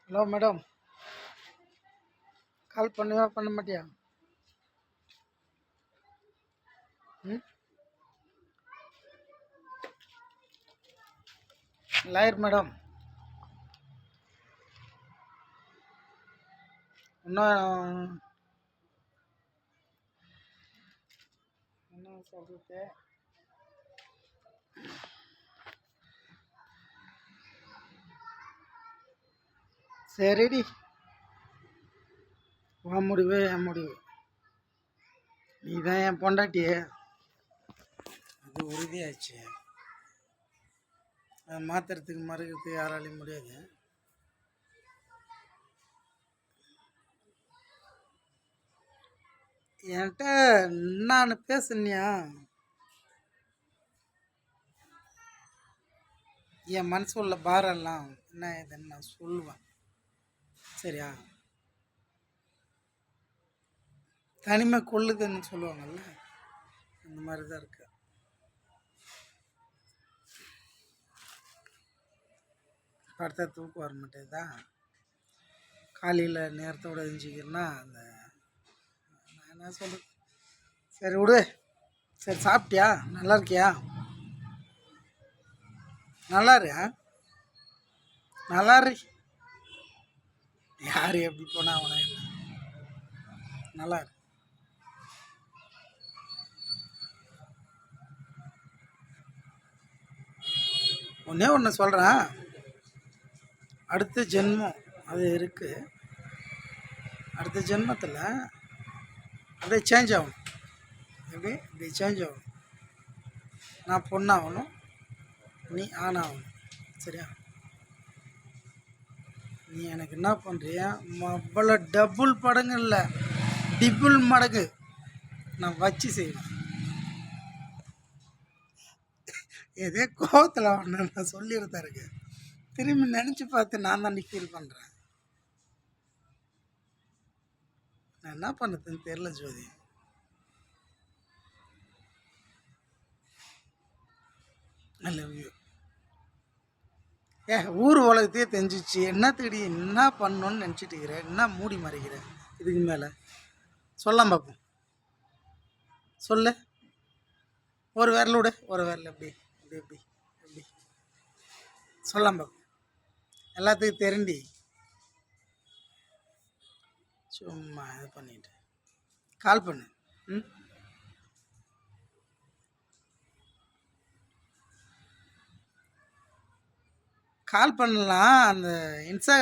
Hello madam, கால் பண்ணுவா பண்ண மாட்டியா? ம் லாயர் மேடம், இன்னும் என்ன சொல்கிறது? சரிடி, உன் முடிவு என் முடிவு. நீ தான் என் பொண்டாட்டியே, அது உறுதியாச்சு. அதை மாற்றுறதுக்கு மறுக்கிறதுக்கு யாராலையும் முடியாது. என்கிட்ட நான் பேசுனியா? என் மனசு உள்ள பாரெல்லாம் என்ன ஏதுன்னு நான் சொல்லுவேன். சரியா? தனிமை கொள்ளுதுன்னு சொல்லுவாங்கல்ல, அந்த மாதிரி தான் இருக்கு. படுத்தா தூக்கம் வர மாட்டேதா? காலையில் நேரத்தோடு எழுந்திரிக்கிறேன்னா அந்த நான் என்ன சொல்கிறது? சரி விடு. சரி, சாப்பிட்டியா? நல்லா இருக்கியா? நல்லா இரு. நல்லா இரு. யார் எப்படி போனா அவனை நல்லா இரு. ஒன்றே ஒன்று சொல்கிறேன், அடுத்த ஜென்மம் அது இருக்குது. அடுத்த ஜென்மத்தில் அப்படியே சேஞ்ச் ஆகணும். இப்படி சேஞ்ச் ஆகணும். நான் பொண்ணாகணும், நீ ஆணாகணும். சரியா? நீ எனக்கு என்ன பண்ணுறியா? அவ்வளோ டபுள் படங்கு இல்லை, டிபுள் மடங்கு நான் வச்சு செய்வேன். ஏதே கோவத்தில் ஒன்று நான் சொல்லியிருந்தா இருக்கு, திரும்பி நினச்சி பார்த்து நான் தான் ஃபீல் பண்ணுறேன். நான் என்ன பண்ணுறதுன்னு தெரில ஜோதி. I love you. ஊர் உலகத்தையே தெரிஞ்சிச்சு, என்னத்துக்கடி என்ன பண்ணணுன்னு நினச்சிட்டு இருக்கிறேன்? என்ன மூடி மறைக்கிறேன் இதுக்கு மேலே? சொல்லாம் பார்ப்போம், சொல்லு. ஒரு விரல் விடு, ஒரு விரல் எப்படி எப்படி எப்படி எப்படி சொல்லாம் பார்ப்போம். எல்லாத்துக்கும் தெரிண்டி சும்மா இது பண்ணிட்டு கால் பண்ணு. ம் கால் பண்ணலாம். அந்த இன்ஸ்டாகிராம்